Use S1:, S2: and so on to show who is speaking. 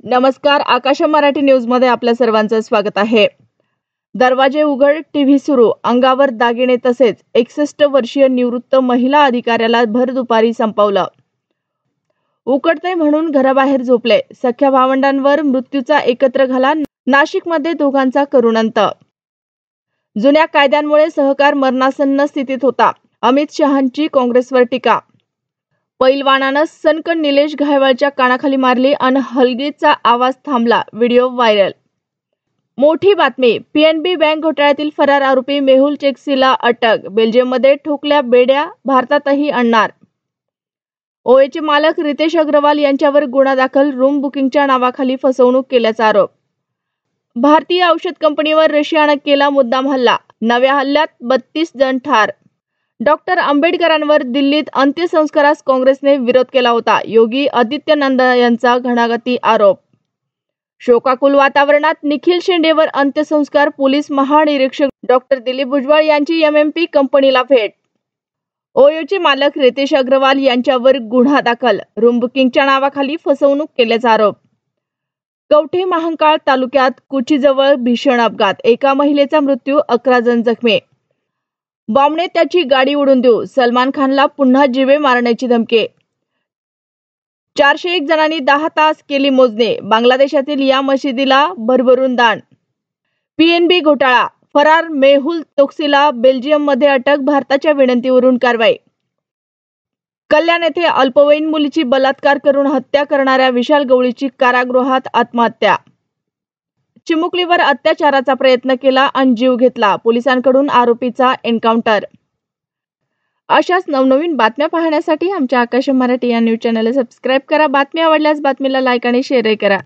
S1: नमस्कार, आकाश मराठी न्यूज मध्ये आपल्या सर्वांचं स्वागत आहे। दरवाजे उघड, टीव्ही सुरू, अंगावर दागिने तसेच 61 वर्षीय निवृत्त महिला अधिकाऱ्याला भर दुपारी संपवलं। उकडतंय म्हणून घराबाहेर झोपले, सख्या भावंडांवर मृत्यूचा एकत्र घाला, नाशिकमध्ये दोघांचा करुण अंत। जुन्या कायद्यांमुळे सहकार मरणासन्न स्थितीत होता, अमित शहांची काँग्रेसवर टीका। पैलवानानं सनकन निलेश घायवळच्या कानाखाली मारली अन हलगीचा आवाज थांबला, व्हिडिओ व्हायरल। मोठी बातमी, पीएनबी बँक घोटाळ्यातील फरार आरोपी मेहुल चोक्सीला अटक, बेल्जियममध्ये ठोकल्या बेड्या, भारतातही आणणार। ओयोचे मालक रितेश अग्रवाल यांच्यावर गुन्हा दाखल, रूम बुकिंगच्या नावाखाली फसवणूक केल्याचा आरोप। भारतीय औषध कंपनीवर रशियानं केला मुद्दाम हल्ला, नव्या हल्ल्यात 32 जण ठार। डॉक्टर आंबेडकरांवर दिल्लीत अंत्यसंस्कारास काँग्रेसने विरोध केला होता, योगी आदित्यनाथ यांचा घणाघाती आरोप। शोकाकुल वातावरणात निखिल शेंडेवर अंत्यसंस्कार, पोलीस महानिरीक्षक डॉक्टर दिलीप भुजबळ यांची एमएमपी कंपनीला भेट। ओयोचे मालक रितेश अग्रवाल यांच्यावर गुन्हा दाखल, रूम बुकिंगच्या नावाखाली फसवणूक केल्याचा आरोप। कवठे महांकाळ तालुक्यात कुचीजवळ भीषण अपघात, एका महिलेचा मृत्यू, 11 जण जखमी। बॉम्बने त्याची गाडी उडवून देऊ, सलमान खानला पुन्हा जीवे मारण्याची धमकी। 401 जणांनी 10 तास केली मोजणी, बांगलादेशातील या मशिदीला भरभरून दान। पीएनबी घोटाळा, फरार मेहुल चोक्सीला बेल्जियममध्ये अटक, भारताच्या विनंतीवरून कारवाई। कल्याण येथे अल्पवयीन मुलीची बलात्कार करून हत्या करणाऱ्या विशाल गवळीची कारागृहात आत्महत्या। चिमुकलीवर अत्याचाराचा प्रयत्न केला आणि जीव घेतला, पोलिसांकडून आरोपीचा एन्काउंटर। अशाच नवनवीन बातम्या पाहण्यासाठी आमच्या आकाश मराठी या न्यूज चॅनलला सबस्क्राईब करा। बातमी आवडल्यास बातमीला लाईक आणि शेअर करा।